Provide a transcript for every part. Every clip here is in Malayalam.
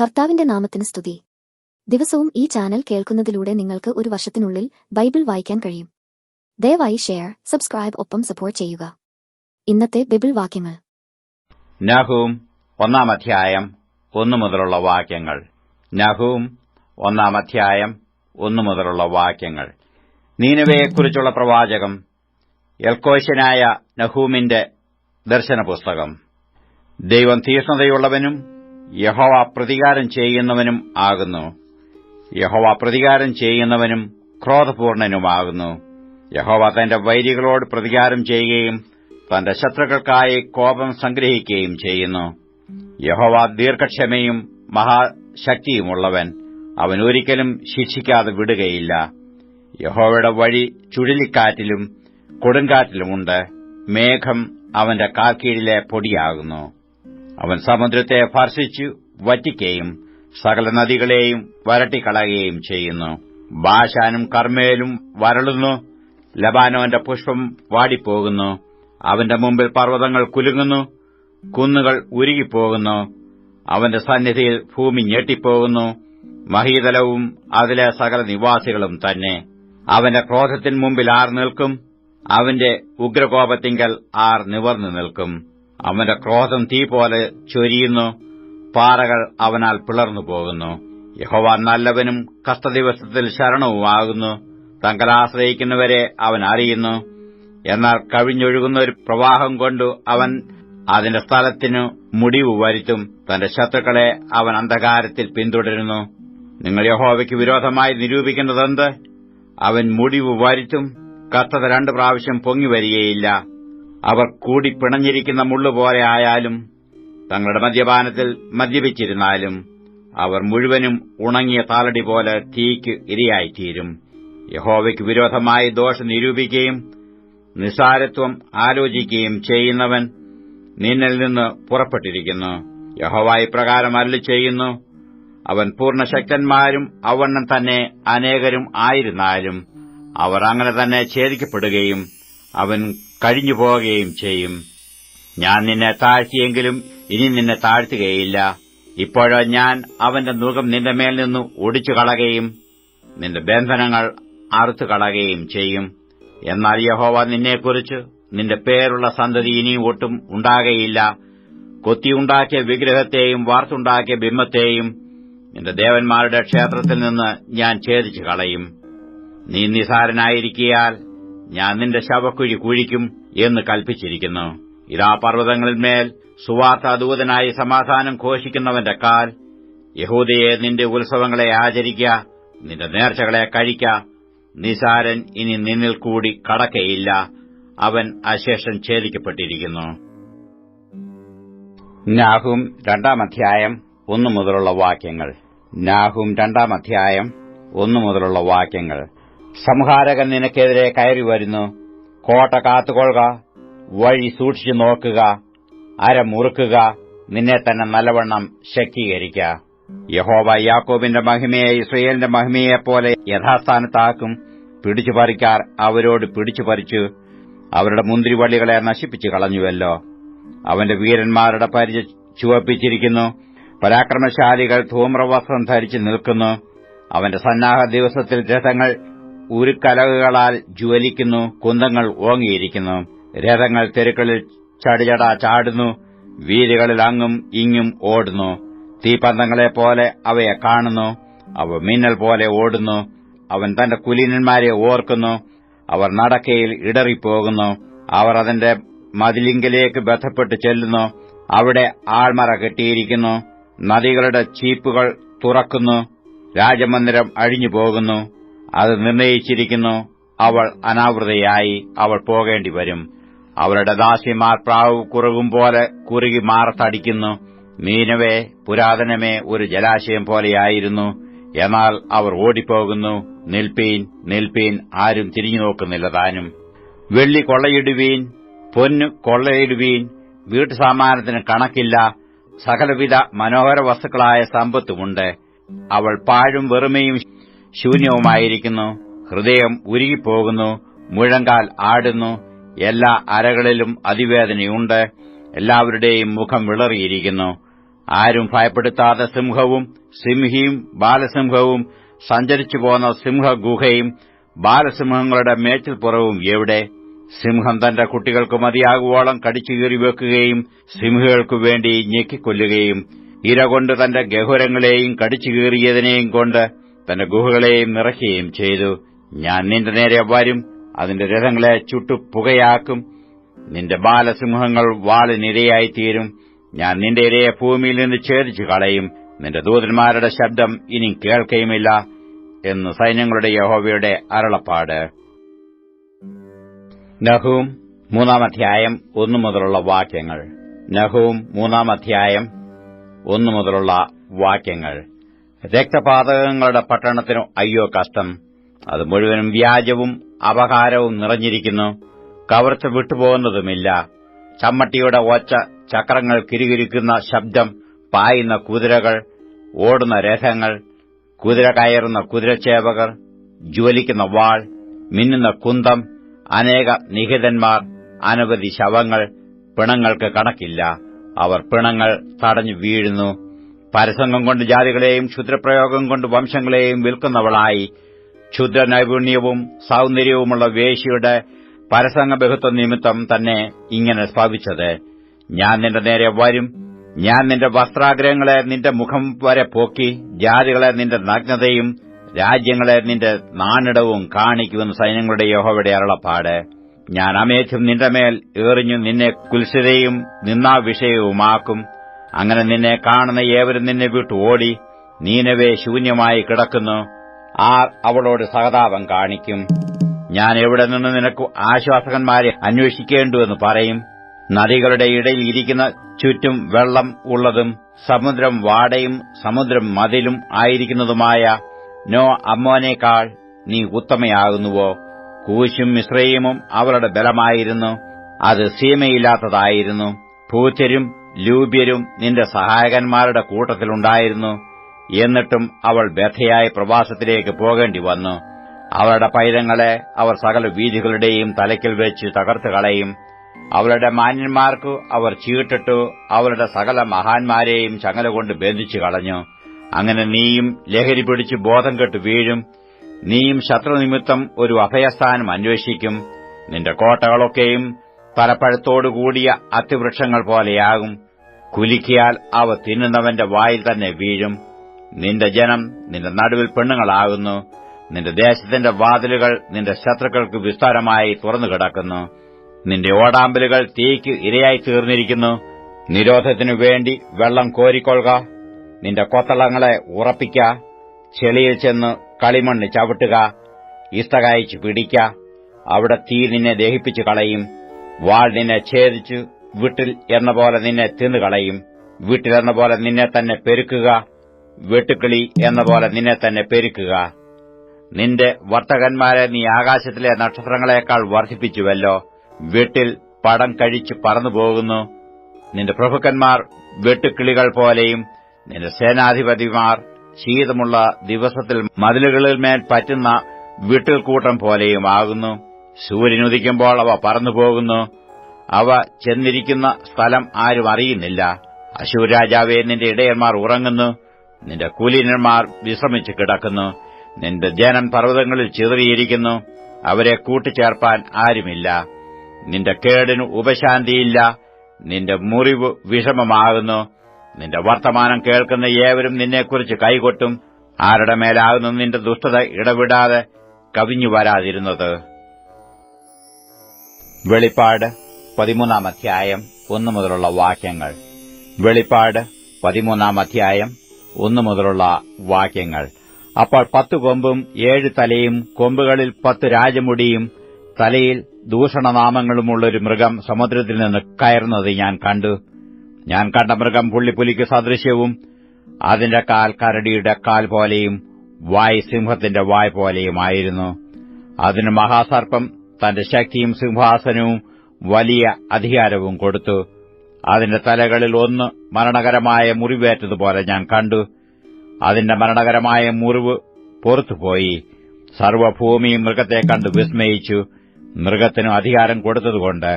കർത്താവിന്റെ നാമത്തിന് സ്തുതി. ദിവസവും ഈ ചാനൽ കേൾക്കുന്നതിലൂടെ നിങ്ങൾക്ക് ഒരു വർഷത്തിനുള്ളിൽ ബൈബിൾ വായിക്കാൻ കഴിയും. ദയവായി ഷെയർ, സബ്സ്ക്രൈബ് ഒപ്പം സപ്പോർട്ട് ചെയ്യുക. ഇന്നത്തെ ബൈബിൾ വാക്യങ്ങൾ. നഹൂം 1 അധ്യായം 1 മുതലുള്ള വാക്യങ്ങൾ. നഹൂം 1 അധ്യായം 1 മുതലുള്ള വാക്യങ്ങൾ. നീനവയെക്കുറിച്ചുള്ള പ്രവാചകം എൽക്കോശ്യനായ നഹൂമിന്റെ ദർശനപുസ്തകം. ദൈവം തീക്ഷ്ണതയുള്ളവനും യഹോവ പ്രതികാരം ചെയ്യുന്നവനും ആകുന്നു. യഹോവ പ്രതികാരം ചെയ്യുന്നവനും ക്രോധപൂർണനുമാകുന്നു. യഹോവ തന്റെ വൈരികളോട് പ്രതികാരം ചെയ്യുകയും തന്റെ ശത്രുക്കൾക്കായി കോപം സംഗ്രഹിക്കുകയും ചെയ്യുന്നു. യഹോവ ദീർഘക്ഷമയും മഹാശക്തിയുമുള്ളവൻ. അവൻ ഒരിക്കലും ശിക്ഷിക്കാതെ വിടുകയില്ല. യഹോവയുടെ വഴി ചുഴലിക്കാറ്റിലും കൊടുങ്കാറ്റിലുമുണ്ട്. മേഘം അവന്റെ കാൽക്കീഴിലെ പൊടിയാകുന്നു. അവൻ സമുദ്രത്തെ ഭർഷിച്ചു വറ്റിക്കുകയും സകല നദികളെയും വരട്ടിക്കളയുകയും ചെയ്യുന്നു. ബാശാനും കർമ്മേലും വരളുന്നു. ലബാനോന്റെ പുഷ്പം വാടിപ്പോകുന്നു. അവന്റെ മുമ്പിൽ പർവ്വതങ്ങൾ കുലുങ്ങുന്നു. കുന്നുകൾ ഉരുകിപ്പോകുന്നു. അവന്റെ സന്നിധിയിൽ ഭൂമി ഞെട്ടിപ്പോകുന്നു. മഹീതലവും അതിലെ സകല നിവാസികളും തന്നെ. അവന്റെ ക്രോധത്തിൻ മുമ്പിൽ ആർ നിൽക്കും? അവന്റെ ഉഗ്രകോപത്തിങ്കൽ ആർ നിവർന്നു നിൽക്കും? അവന്റെ ക്രോധം തീ പോലെ ചൊരിയുന്നു. പാറകൾ അവനാൽ പിളർന്നു പോകുന്നു. യഹോവ നല്ലവനും കഷ്ടദിവസത്തിൽ ശരണവുമാകുന്നു. തങ്കലാശ്രയിക്കുന്നവരെ അവൻ അറിയുന്നു. എന്നാൽ കവിഞ്ഞൊഴുകുന്ന ഒരു പ്രവാഹം കൊണ്ടു അവൻ അതിന്റെ സ്ഥലത്തിനു മുടിവ് വരുത്തും. തന്റെ ശത്രുക്കളെ അവൻ അന്ധകാരത്തിൽ പിന്തുടരുന്നു. നിങ്ങൾ യഹോവയ്ക്ക് വിരോധമായി നിരൂപിക്കുന്നതെന്ത്? അവൻ മുടിവ് വരുത്തും. കഷ്ടത 2 പ്രാവശ്യം പൊങ്ങിവരികയില്ല. അവർ കൂടി പിണഞ്ഞിരിക്കുന്ന മുള്ളുപോലെ ആയാലും തങ്ങളുടെ മദ്യപാനത്തിൽ മദ്യപിച്ചിരുന്നാലും അവർ മുഴുവനും ഉണങ്ങിയ താലടി പോലെ തീയ്ക്ക് ഇരയായിത്തീരും. യഹോവയ്ക്ക് വിരോധമായി ദോഷം നിരൂപിക്കുകയും നിസ്സാരത്വം ആലോചിക്കുകയും ചെയ്യുന്നവൻ നിന്നിൽ നിന്ന് പുറപ്പെട്ടിരിക്കുന്നു. യഹോവ ഇപ്രകാരം അരുളിച്ചെയ്യുന്നു: അവൻ പൂർണ്ണശക്തന്മാരും അവണ്ണം തന്നെ അനേകരും ആയിരുന്നാലും അവർ അങ്ങനെ തന്നെ ഛേദിക്കപ്പെടുകയും അവൻ കഴിഞ്ഞുപോകുകയും ചെയ്യും. ഞാൻ നിന്നെ താഴ്ത്തിയെങ്കിലും ഇനി നിന്നെ താഴ്ത്തുകയില്ല. ഇപ്പോഴോ ഞാൻ അവന്റെ നുകം നിന്റെ മേൽ നിന്ന് ഒടിച്ചു കളയുകയും നിന്റെ ബന്ധനങ്ങൾ അറുത്തുകളയുകയും ചെയ്യും. എന്നാൽ യഹോവ നിന്നെക്കുറിച്ച് നിന്റെ പേരുള്ള സന്തതി ഇനിയും ഒട്ടും ഉണ്ടാകയില്ല. കൊത്തിയുണ്ടാക്കിയ വിഗ്രഹത്തെയും വാർത്തുണ്ടാക്കിയ ബിംബത്തെയും നിന്റെ ദേവന്മാരുടെ ക്ഷേത്രത്തിൽ നിന്ന് ഞാൻ ഛേദിച്ചു കളയും. നീ നിസാരനായിരിക്കയാൽ ഞാൻ നിന്റെ ശവക്കുഴി കുഴിക്കും എന്ന് കൽപ്പിച്ചിരിക്കുന്നു. ഇതാ പർവ്വതങ്ങളിന്മേൽ സുവാർത്താദൂതനായി സമാധാനം ഘോഷിക്കുന്നവന്റെ കാൽ. യഹൂദയെ, നിന്റെ ഉത്സവങ്ങളെ ആചരിക്ക, നിന്റെ നേർച്ചകളെ കഴിക്ക. നിസാരൻ ഇനി നിന്നിൽ കൂടി കടക്കയില്ല. അവൻ അശേഷം ഛേദിക്കപ്പെട്ടിരിക്കുന്നു. നാഹൂം 2 അധ്യായം 1 മുതലുള്ള വാക്യങ്ങൾ. നാഹൂം 2 അധ്യായം 1 മുതലുള്ള വാക്യങ്ങൾ. സംഹാരകൻ നിനക്കെതിരെ കയറി വരുന്നു. കോട്ട കാത്തുകൊള്ളുക, വഴി സൂക്ഷിച്ചു നോക്കുക, അര മുറുക്കുക, നിന്നെ തന്നെ നല്ലവണ്ണം ശക്തീകരിക്ക. യഹോവ യാക്കോബിന്റെ മഹിമയെ ഇസ്രയേലിന്റെ മഹിമയെപ്പോലെ യഥാസ്ഥാനത്താക്കും. പിടിച്ചുപറിക്കാർ അവരോട് പിടിച്ചുപറിച്ചു അവരുടെ മുന്തിരിവള്ളികളെ നശിപ്പിച്ചു കളഞ്ഞുവല്ലോ. അവന്റെ വീരന്മാരുടെ പരിച ചുവപ്പിച്ചിരിക്കുന്നു. പരാക്രമശാലികൾ ധൂമ്രവസ്ത്രം ധരിച്ചു നിൽക്കുന്നു. അവന്റെ സന്നാഹ ദിവസത്തിൽ രഥങ്ങൾ ഉരുക്കലകുകളാൽ ജ്വലിക്കുന്നു. കുന്തങ്ങൾ ഓങ്ങിയിരിക്കുന്നു. രഥങ്ങൾ തെരുക്കളിൽ ചടിചട ചാടുന്നു. വീതികളിൽ അങ്ങും ഇങ്ങും ഓടുന്നു. തീപന്തങ്ങളെപ്പോലെ അവയെ കാണുന്നു. അവ മിന്നൽ പോലെ ഓടുന്നു. അവൻ തന്റെ കുലീനന്മാരെ ഓർക്കുന്നു. അവർ നടക്കയിൽ ഇടറിപ്പോകുന്നു. അവർ അതിന്റെ മതിലിങ്കലേക്ക് ബന്ധപ്പെട്ട് ചെല്ലുന്നു. അവിടെ ആൾമറ കെട്ടിയിരിക്കുന്നു. നദികളുടെ ചീപ്പുകൾ തുറക്കുന്നു. രാജമന്ദിരം അഴിഞ്ഞുപോകുന്നു. അത് നിർണയിച്ചിരിക്കുന്നു. അവൾ അനാവൃതയായി അവൾ പോകേണ്ടി വരും. അവരുടെ ദാസിമാർ പ്രാവ് കുറുകും പോലെ കുറുകി മാറത്തടിക്കുന്നു. നീനവേ, പുരാതനമേ, ഒരു ജലാശയം പോലെയായിരുന്നു. എന്നാൽ അവർ ഓടിപ്പോകുന്നു. നിൽപ്പീൻ, നിൽപ്പീൻ, ആരും തിരിഞ്ഞു നോക്കുന്നില്ല താനും. വെള്ളി കൊള്ളയിടുവീൻ, പൊന്നു കൊള്ളയിടുവീൻ, വീട്ടുസാമാനത്തിന് കണക്കില്ല. സകലവിധ മനോഹര വസ്തുക്കളായ സമ്പത്തുമുണ്ട്. അവൾ പാഴും വെറുമയും ശൂന്യവുമായിരിക്കുന്നു. ഹൃദയം ഉരുകിപ്പോകുന്നു. മുഴങ്കാൽ ആടുന്നു. എല്ലാ അരകളിലും അതിവേദനയുണ്ട്. എല്ലാവരുടെയും മുഖം വിളറിയിരിക്കുന്നു. ആരും ഭയപ്പെടുത്താതെ സിംഹവും സിംഹിയും ബാലസിംഹവും സഞ്ചരിച്ചു പോന്ന സിംഹഗുഹയും ബാലസിംഹങ്ങളുടെ മേച്ചിൽപ്പുറവും എവിടെ? സിംഹം തന്റെ കുട്ടികൾക്ക് മതിയാകുവോളം കടിച്ചുകീറി വെക്കുകയും സിംഹികൾക്കു വേണ്ടി ഞെക്കിക്കൊല്ലുകയും ഇരകൊണ്ട് തന്റെ ഗഹുരങ്ങളെയും കടിച്ചുകീറിയതിനെയും കൊണ്ട് തന്റെ ഗുഹകളെയും നിറയ്ക്കുകയും ചെയ്തു. ഞാൻ നിന്റെ നേരെ വരും, അതിന്റെ രഥങ്ങളെ ചുട്ടുപുകയാക്കും. നിന്റെ ബാലസിംഹങ്ങൾ വാളിനിരയായിത്തീരും. ഞാൻ നിന്റെ ഇരയെ ഭൂമിയിൽ നിന്ന് ഛേദിച്ചു കളയും. നിന്റെ ദൂതന്മാരുടെ ശബ്ദം ഇനി കേൾക്കുകയുമില്ല എന്ന് സൈന്യങ്ങളുടെ യഹോവയുടെ അരുളപ്പാട്. നഹൂം 3-ാം 1 മുതലുള്ള വാക്യങ്ങൾ. നഹൂം 3-ാം 1 മുതലുള്ള വാക്യങ്ങൾ. രക്തപാതകങ്ങളുടെ പട്ടണത്തിനു അയ്യോ കഷ്ടം! അത് മുഴുവനും വ്യാജവും അപകാരവും നിറഞ്ഞിരിക്കുന്നു. കവർച്ച വിട്ടുപോകുന്നതുമില്ല. ചമ്മട്ടിയുടെ ഒച്ച, ചക്രങ്ങൾ കിരികിരിക്കുന്ന ശബ്ദം, പായുന്ന കുതിരകൾ, ഓടുന്ന രഥങ്ങൾ, കുതിര കയറുന്ന കുതിരച്ചേവകർ, ജ്വലിക്കുന്ന വാൾ, മിന്നുന്ന കുന്തം, അനേക നിഹിതന്മാർ, അനവധി ശവങ്ങൾ, പിണങ്ങൾക്ക് കണക്കില്ല. അവർ പിണങ്ങൾ തടഞ്ഞു വീഴുന്നു. പരസംഗം കൊണ്ട് ജാതികളെയും ക്ഷുദ്രപ്രയോഗം കൊണ്ട് വംശങ്ങളെയും വിൽക്കുന്നവളായി ക്ഷുദ്ര നൈപുണ്യവും സൗന്ദര്യവുമുള്ള വേശ്യയുടെ പരസംഗബഹുത്വ നിമിത്തം തന്നെ ഇങ്ങനെ ഭവിച്ചത്. ഞാൻ നിന്റെ നേരെ വരും. ഞാൻ നിന്റെ വസ്ത്രാഗ്രഹങ്ങളെ നിന്റെ മുഖം വരെ പോക്കി ജാതികളെ നിന്റെ നഗ്നതയും രാജ്യങ്ങളെ നിന്റെ നാണിടവും കാണിക്കുമെന്ന് സൈന്യങ്ങളുടെ യഹോവയുടെ അരുളപ്പാട്. ഞാൻ അമേധ്യം നിന്റെ മേൽ എറിഞ്ഞു നിന്നെ കുൽസിതയും നിന്നാവിഷയവുമാക്കും. അങ്ങനെ നിന്നെ കാണുന്ന ഏവരും നിന്നെ വിട്ടു ഓടി. നീനവേ ശൂന്യമായി കിടക്കുന്നു. ആർ അവളോട് സഹതാപം കാണിക്കും? ഞാൻ എവിടെ നിന്ന് നിനക്ക് ആശ്വാസകന്മാരെ അന്വേഷിക്കേണ്ടുവെന്ന് പറയും? നദികളുടെ ഇടയിൽ ഇരിക്കുന്ന ചുറ്റും വെള്ളം ഉള്ളതും സമുദ്രം വാടയും സമുദ്രം മതിലും ആയിരിക്കുന്നതുമായ നോ അമ്മോനേക്കാൾ നീ ഉത്തമയാകുന്നുവോ? കൂശും മിസ്രയീമും അവളുടെ ബലമായിരുന്നു. അത് സീമയില്ലാത്തതായിരുന്നു. പൂത്യരും ലൂബ്യരും നിന്റെ സഹായകന്മാരുടെ കൂട്ടത്തിലുണ്ടായിരുന്നു. എന്നിട്ടും അവൾ വ്യഥയായി പ്രവാസത്തിലേക്ക് പോകേണ്ടി വന്നു. അവളുടെ പൈതങ്ങളെ അവർ സകല വീഥികളുടെയും തലയ്ക്കൽ വെച്ച് തകർത്തു കളയും. അവളുടെ മാന്യന്മാർക്കു അവർ ചീട്ടിട്ടു അവളുടെ സകല മഹാന്മാരെയും ചങ്ങലകൊണ്ട് ബന്ധിച്ചു കളഞ്ഞു. അങ്ങനെ നീയും ലഹരി പിടിച്ച് ബോധം കെട്ടു വീഴും. നീയും ശത്രുനിമിത്തം ഒരു അഭയസ്ഥാനം അന്വേഷിക്കും. നിന്റെ കോട്ടകളൊക്കെയും പലപ്പഴത്തോടുകൂടിയ അത്തിവൃക്ഷങ്ങൾ പോലെയാകും. കുലുക്കിയാൽ അവ തിന്നുന്നവന്റെ വായിൽ തന്നെ വീഴും. നിന്റെ ജനം നിന്റെ നടുവിൽ പെണ്ണുങ്ങളാകുന്നു. നിന്റെ ദേശത്തിന്റെ വാതിലുകൾ നിന്റെ ശത്രുക്കൾക്ക് വിസ്താരമായി തുറന്നുകിടക്കുന്നു. നിന്റെ ഓടാമ്പലുകൾ തീയ്ക്ക് ഇരയായി തീർന്നിരിക്കുന്നു. നിരോധത്തിനു വേണ്ടി വെള്ളം കോരിക്കൊള്ളുക. നിന്റെ കൊത്തളങ്ങളെ ഉറപ്പിക്ക. ചെളിയിൽ ചെന്ന് കളിമണ്ണ് ചവിട്ടുക. ഇസ്തകായിച്ചു പിടിക്ക. അവിടെ തീ നിന്നെ ദഹിപ്പിച്ചു കളയും. വാൾ നിന്നെ ഛേദിച്ചു വിട്ടിൽ എന്ന പോലെ നിന്നെ തിന്നുകളയും. വീട്ടിലെന്ന പോലെ നിന്നെ തന്നെ പെരുക്കുക. വെട്ടുക്കിളി എന്ന പോലെ നിന്നെ തന്നെ പെരുക്കുക. നിന്റെ വർത്തകന്മാരെ നീ ആകാശത്തിലെ നക്ഷത്രങ്ങളെക്കാൾ വർദ്ധിപ്പിച്ചുവല്ലോ. വീട്ടിൽ പടം കഴിച്ചു പറന്നുപോകുന്നു. നിന്റെ പ്രഭുക്കന്മാർ വെട്ടുക്കിളികൾ പോലെയും നിന്റെ സേനാധിപതിമാർ ശീതമുള്ള ദിവസത്തിൽ മതിലുകളിന്മേൽ പറ്റുന്ന വിട്ടിൽക്കൂട്ടം പോലെയുമാകുന്നു. സൂര്യനുദിക്കുമ്പോൾ അവ പറന്നുപോകുന്നു. അവ ചെന്നിരിക്കുന്ന സ്ഥലം ആരും അറിയുന്നില്ല. അശ്ശൂർ രാജാവേ, നിന്റെ ഇടയന്മാർ ഉറങ്ങുന്നു. നിന്റെ കുലീനന്മാർ വിശ്രമിച്ചു കിടക്കുന്നു. നിന്റെ ജനം പർവ്വതങ്ങളിൽ ചിതറിയിരിക്കുന്നു. അവരെ കൂട്ടിച്ചേർപ്പാൻ ആരുമില്ല. നിന്റെ കേടിന് ഉപശാന്തിയില്ല. നിന്റെ മുറിവ് വിഷമമാകുന്നു. നിന്റെ വർത്തമാനം കേൾക്കുന്ന ഏവരും നിന്നെക്കുറിച്ച് കൈകൊട്ടും. ആരുടെ മേലാകുന്നു നിന്റെ ദുഷ്ടത ഇടവിടാതെ കവിഞ്ഞു വരാതിരുന്നത്? വെളിപ്പാട് 13-ാം അധ്യായം 1 മുതലുള്ള വാക്യങ്ങൾ. വെളിപ്പാട് 13-ാം അധ്യായം 1 മുതലുള്ള വാക്യങ്ങൾ. അപ്പോൾ 10 കൊമ്പും 7 തലയും കൊമ്പുകളിൽ 10 രാജമുടിയും തലയിൽ ദൂഷണനാമങ്ങളുമുള്ളൊരു മൃഗം സമുദ്രത്തിൽ നിന്ന് കയറുന്നത് ഞാൻ കണ്ടു. ഞാൻ കണ്ട മൃഗം പുള്ളിപ്പുലിക്ക് സദൃശ്യവും അതിന്റെ കാൽ കരടിയുടെ കാൽ പോലെയും വായ് സിംഹത്തിന്റെ വായ് പോലെയുമായിരുന്നു. അതിന് മഹാസർപ്പം തന്റെ ശക്തിയും സിംഹാസനവും വലിയ അധികാരവും കൊടുത്തു. അതിന്റെ തലകളിൽ ഒന്ന് മരണകരമായ മുറിവേറ്റതുപോലെ ഞാൻ കണ്ടു. അതിന്റെ മരണകരമായ മുറിവ് പൊറത്തുപോയി. സർവ്വഭൂമിയും മൃഗത്തെ കണ്ടു വിസ്മയിച്ചു. മൃഗത്തിനു അധികാരം കൊടുത്തതുകൊണ്ട്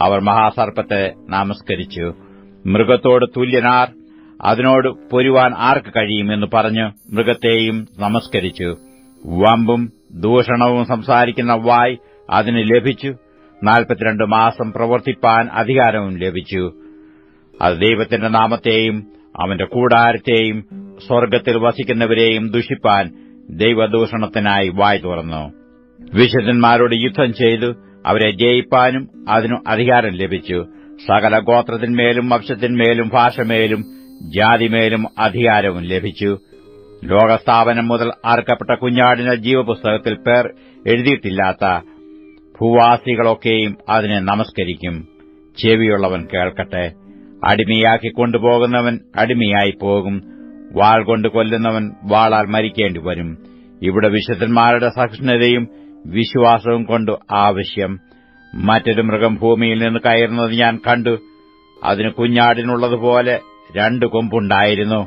അവർ മഹാസർപ്പത്തെ നമസ്കരിച്ചു. മൃഗത്തോട് തുല്യനാർ അതിനോട് പൊരുവാൻ ആർക്ക് കഴിയുമെന്ന് പറഞ്ഞു മൃഗത്തെയും നമസ്കരിച്ചു. വമ്പും ദൂഷണവും സംസാരിക്കുന്ന വായ് അതിന് ലഭിച്ചു. 42 മാസം പ്രവർത്തിപ്പാൻ അധികാരവും ലഭിച്ചു. അത് ദൈവത്തിന്റെ നാമത്തെയും അവന്റെ കൂടാരത്തെയും സ്വർഗ്ഗത്തിൽ വസിക്കുന്നവരെയും ദുഷിപ്പാൻ ദൈവദൂഷണത്തിനായി വായ് തുറന്നു. വിശുദ്ധന്മാരോട് യുദ്ധം ചെയ്തു അവരെ ജയിപ്പാനും അതിനു അധികാരം ലഭിച്ചു. സകല ഗോത്രത്തിന്മേലും വംശത്തിന്മേലും ഭാഷമേലും ജാതിമേലും അധികാരവും ലഭിച്ചു. ലോകസ്ഥാപനം മുതൽ അറുക്കപ്പെട്ട കുഞ്ഞാടിന്റെ ജീവപുസ്തകത്തിൽ പേർ എഴുതിയിട്ടില്ലാത്ത ഭൂവാസികളൊക്കെയും അതിനെ നമസ്കരിക്കും. ചെവിയുള്ളവൻ കേൾക്കട്ടെ. അടിമയാക്കി കൊണ്ടുപോകുന്നവൻ അടിമയായി പോകും. വാൾ കൊണ്ട് കൊല്ലുന്നവൻ വാളാൽ മരിക്കേണ്ടി വരും. ഇവിടെ വിശുദ്ധന്മാരുടെ സഹിഷ്ണുതയും വിശ്വാസവും കൊണ്ട് ആവശ്യം. മറ്റൊരു മൃഗം ഭൂമിയിൽ നിന്ന് കയറുന്നത് ഞാൻ കണ്ടു. അതിന് കുഞ്ഞാടിനുള്ളതുപോലെ 2 കൊമ്പുണ്ടായിരുന്നു.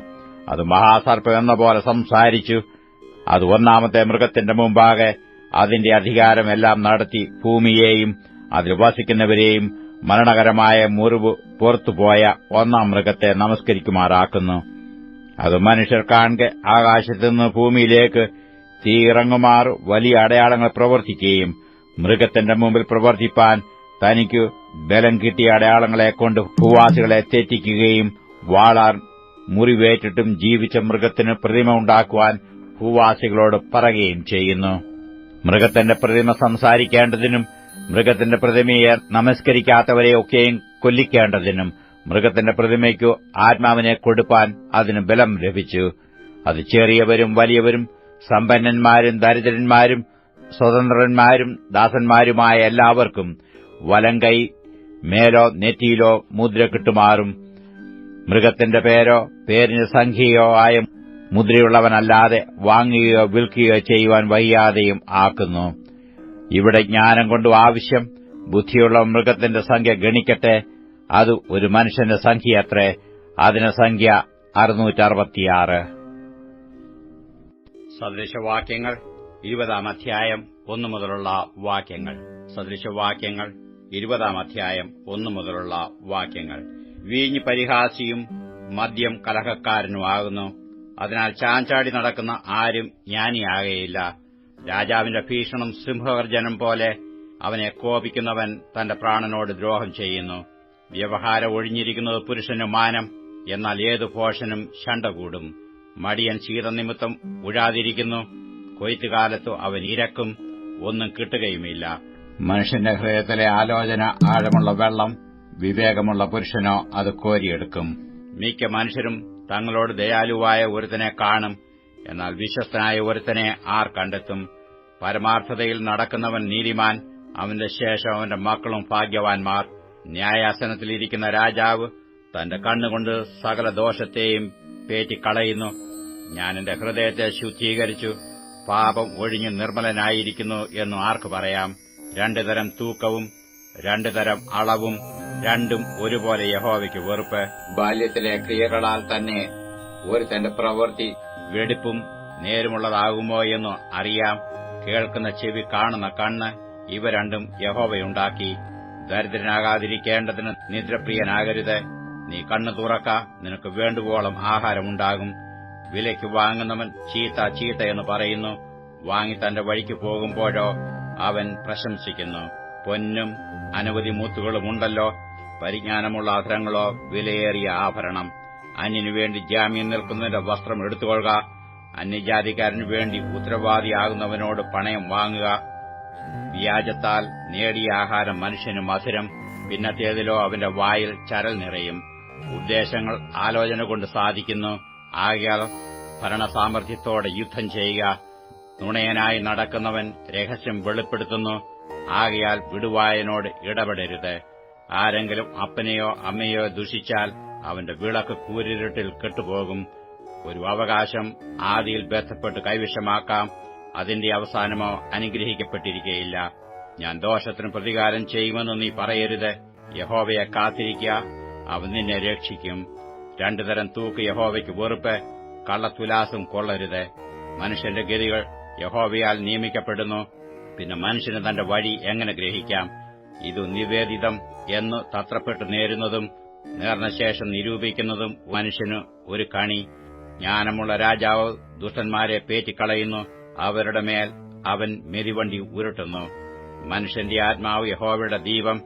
അത് മഹാസർപ്പം എന്ന പോലെ സംസാരിച്ചു. അത് ഒന്നാമത്തെ മൃഗത്തിന്റെ മുമ്പാകെ അതിന്റെ അധികാരമെല്ലാം നടത്തി ഭൂമിയെയും അതിൽ വസിക്കുന്നവരെയും മരണകരമായ മുറിവ് പുറത്തുപോയ 1-ാം മൃഗത്തെ നമസ്കരിക്കുമാറാക്കുന്നു. അത് മനുഷ്യർ കാണെ ആകാശത്തുനിന്ന് ഭൂമിയിലേക്ക് തീ ഇറങ്ങുമാറ് വലിയ അടയാളങ്ങൾ പ്രവർത്തിക്കുകയും മൃഗത്തിന്റെ മുമ്പിൽ പ്രവർത്തിപ്പാൻ തനിക്കു ബലം കിട്ടിയ അടയാളങ്ങളെക്കൊണ്ട് ഭൂവാസികളെ തെറ്റിക്കുകയും വാളാൽ മുറിവേറ്റിട്ടും ജീവിച്ച മൃഗത്തിന് പ്രതിമ ഉണ്ടാക്കുവാൻ ഭൂവാസികളോട് പറയുകയും ചെയ്യുന്നു. മൃഗത്തിന്റെ പ്രതിമ സംസാരിക്കേണ്ടതിനും മൃഗത്തിന്റെ പ്രതിമയെ നമസ്കരിക്കാത്തവരെയൊക്കെയും കൊല്ലിക്കേണ്ടതിനും മൃഗത്തിന്റെ പ്രതിമയ്ക്കു ആത്മാവിനെ കൊടുപ്പാൻ അതിന് ബലം ലഭിച്ചു. അത് ചെറിയവരും വലിയവരും സമ്പന്നന്മാരും ദരിദ്രന്മാരും സ്വതന്ത്രന്മാരും ദാസന്മാരുമായ എല്ലാവർക്കും വലങ്കൈ മേലോ നെറ്റിയിലോ മുദ്ര കിട്ടുമാറും മൃഗത്തിന്റെ പേരോ പേരിന് സംഖ്യയോ ആയ മുദ്രയുള്ളവനല്ലാതെ വാങ്ങുകയോ വിൽക്കുകയോ ചെയ്യുവാൻ വയ്യാതെയും ആക്കുന്നു. ഇവിടെ ജ്ഞാനം കൊണ്ട് ആവശ്യം. ബുദ്ധിയുള്ള മൃഗത്തിന്റെ സംഖ്യ ഗണിക്കട്ടെ. അത് ഒരു മനുഷ്യന്റെ സംഖ്യയത്രേ. അതിന് സംഖ്യ 666. സദൃശവാക്യങ്ങൾ 20-ാം അധ്യായം 1 മുതലുള്ള വാക്യങ്ങൾ. സദൃശവാക്യങ്ങൾ 20-ാം അധ്യായം 1 മുതലുള്ള വാക്യങ്ങൾ. വീഞ്ഞ് പരിഹാസിയും മദ്യം കലഹക്കാരനുമാകുന്നു. അതിനാൽ ചാഞ്ചാടി നടക്കുന്ന ആരും ജ്ഞാനിയാകയില്ല. രാജാവിന്റെ ഭീഷണം സിംഹഗർജനം പോലെ. അവനെ കോപിക്കുന്നവൻ തന്റെ പ്രാണനോട് ദ്രോഹം ചെയ്യുന്നു. വ്യവഹാരം ഒഴിഞ്ഞിരിക്കുന്നത് പുരുഷന് മാനം. എന്നാൽ ഏതു ഭോഷനും ശണ്ട കൂടും. മടിയൻ ശീതനിമിത്തം ഉഴാതിരിക്കുന്നു. കൊയ്ത്തുകാലത്തു അവൻ ഇരക്കും, ഒന്നും കിട്ടുകയുമില്ല. മനുഷ്യന്റെ ഹൃദയത്തിലെ ആലോചന ആഴമുള്ള വെള്ളം. വിവേകമുള്ള പുരുഷനോ അത് കോരിയെടുക്കും. മിക്ക മനുഷ്യരും തങ്ങളോട് ദയാലുവായ ഒരുത്തനെ കാണും. എന്നാൽ വിശ്വസ്തനായ ഒരുത്തനെ ആർ കണ്ടെത്തും? പരമാർത്ഥതയിൽ നടക്കുന്നവൻ നീതിമാൻ. അവന്റെ ശേഷം അവന്റെ മക്കളും ഭാഗ്യവാൻമാർ. ന്യായാസനത്തിലിരിക്കുന്ന രാജാവ് തന്റെ കണ്ണുകൊണ്ട് സകല ദോഷത്തെയും പേറ്റിക്കളയുന്നു. ഞാൻ എന്റെ ഹൃദയത്തെ ശുദ്ധീകരിച്ചു, പാപം ഒഴിഞ്ഞു നിർമ്മലനായിരിക്കുന്നു എന്ന് ആർക്ക് പറയാം? 2 തരം തൂക്കവും 2 തരം അളവും രണ്ടും ഒരുപോലെ യഹോവയ്ക്ക് വെറുപ്പ്. ബാല്യത്തിലെ ക്രിയകളാൽ തന്നെ ഒരുത്തന്റെ പ്രവൃത്തി വെടിപ്പും നേരുമുള്ളതാകുമോ എന്ന് അറിയാം. കേൾക്കുന്ന ചെവി, കാണുന്ന കണ്ണ്, ഇവ രണ്ടും യഹോവയുണ്ടാക്കി. ദരിദ്രനാകാതിരിക്കേണ്ടതിന് നിദ്രപ്രിയനാകരുത്. നീ കണ്ണു തുറക്ക, നിനക്ക് വേണ്ടുവോളം ആഹാരമുണ്ടാകും. വിലയ്ക്ക് വാങ്ങുന്നവൻ ചീത്ത ചീത്ത എന്ന് പറയുന്നു. വാങ്ങി തന്റെ വഴിക്ക് പോകുമ്പോഴോ അവൻ പ്രശംസിക്കുന്നു. പൊന്നും അനവധി മുത്തുകളുമുണ്ടല്ലോ, പരിജ്ഞാനമുള്ള അധരങ്ങളോ വിലയേറിയ ആഭരണം. അന്യനുവേണ്ടി ജാമ്യം നിൽക്കുന്നതിന്റെ വസ്ത്രം എടുത്തുകൊള്ളുക. അന്യജാതിക്കാരനു വേണ്ടി ഉത്തരവാദിയാകുന്നവനോട് പണയം വാങ്ങുക. വ്യാജത്താൽ നേടിയ ആഹാരം മനുഷ്യന് മധുരം, പിന്നത്തേതിലോ അവന്റെ വായിൽ ചരൽ നിറയും. ഉദ്ദേശങ്ങൾ ആലോചന കൊണ്ട് സാധിക്കുന്നു. ആകയാൽ ഭരണസാമർഥ്യത്തോടെ യുദ്ധം ചെയ്യുക. നുണയനായി നടക്കുന്നവൻ രഹസ്യം വെളിപ്പെടുത്തുന്നു. ആകയാൽ വിടുവായനോട് ഇടപെടരുത്. ആരെങ്കിലും അപ്പനെയോ അമ്മയോ ദുഷിച്ചാൽ അവന്റെ വിളക്ക് കൂരിരുട്ടിൽ കെട്ടുപോകും. ഒരു അവകാശം ആദിയിൽ ബന്ധപ്പെട്ട് കൈവശമാക്കാം, അതിന്റെ അവസാനമോ അനുഗ്രഹിക്കപ്പെട്ടിരിക്കുകയില്ല. ഞാൻ ദോഷത്തിന് പ്രതികാരം ചെയ്യുമെന്ന് നീ പറയരുത്. യഹോവയെ കാത്തിരിക്കുക, അവൻ നിന്നെ രക്ഷിക്കും. 2 തരം തൂക്ക് യഹോവയ്ക്ക് വെറുപ്പ്. കള്ളത്തുലാസും കൊള്ളരുത്. മനുഷ്യന്റെ ഗതികൾ യഹോവയാൽ നിയമിക്കപ്പെടുന്നു. പിന്നെ മനുഷ്യന് തന്റെ വഴി എങ്ങനെ ഗ്രഹിക്കാം? ഇത് നിവേദിതം എന്ന് തത്രപ്പെട്ട് നേരുന്നതും നേർന്ന ശേഷം നിരൂപിക്കുന്നതും മനുഷ്യന് ഒരു കണി. ജ്ഞാനമുള്ള രാജാവ് ദുഷ്ടന്മാരെ പേറ്റിക്കളയുന്നു, അവരുടെ മേൽ അവൻ മെതിവണ്ടി ഉരുട്ടുന്നു. മനുഷ്യന്റെ ആത്മാവ് യഹോവയുടെ ദീപം,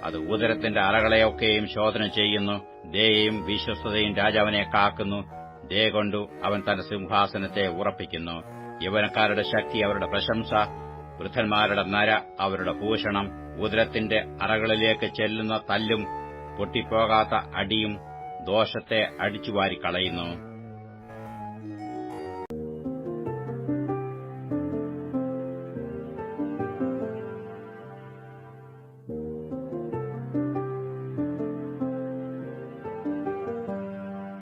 അത് ഉദരത്തിന്റെ അറകളെയൊക്കെയും ശോധന ചെയ്യുന്നു. ദയയും വിശ്വസ്തതയും രാജാവിനെ കാക്കുന്നു, ദയ കൊണ്ടു അവൻ തന്റെ സിംഹാസനത്തെ ഉറപ്പിക്കുന്നു. യൗവനക്കാരുടെ ശക്തി അവരുടെ പ്രശംസ, വൃദ്ധന്മാരുടെ നര അവരുടെ ഭൂഷണം. ഉദരത്തിന്റെ അറകളിലേക്ക് ചെല്ലുന്ന തല്ലും പൊട്ടിപ്പോകാത്ത അടിയും ദോഷത്തെ അടിച്ചുവാരിക്കളയുന്നു.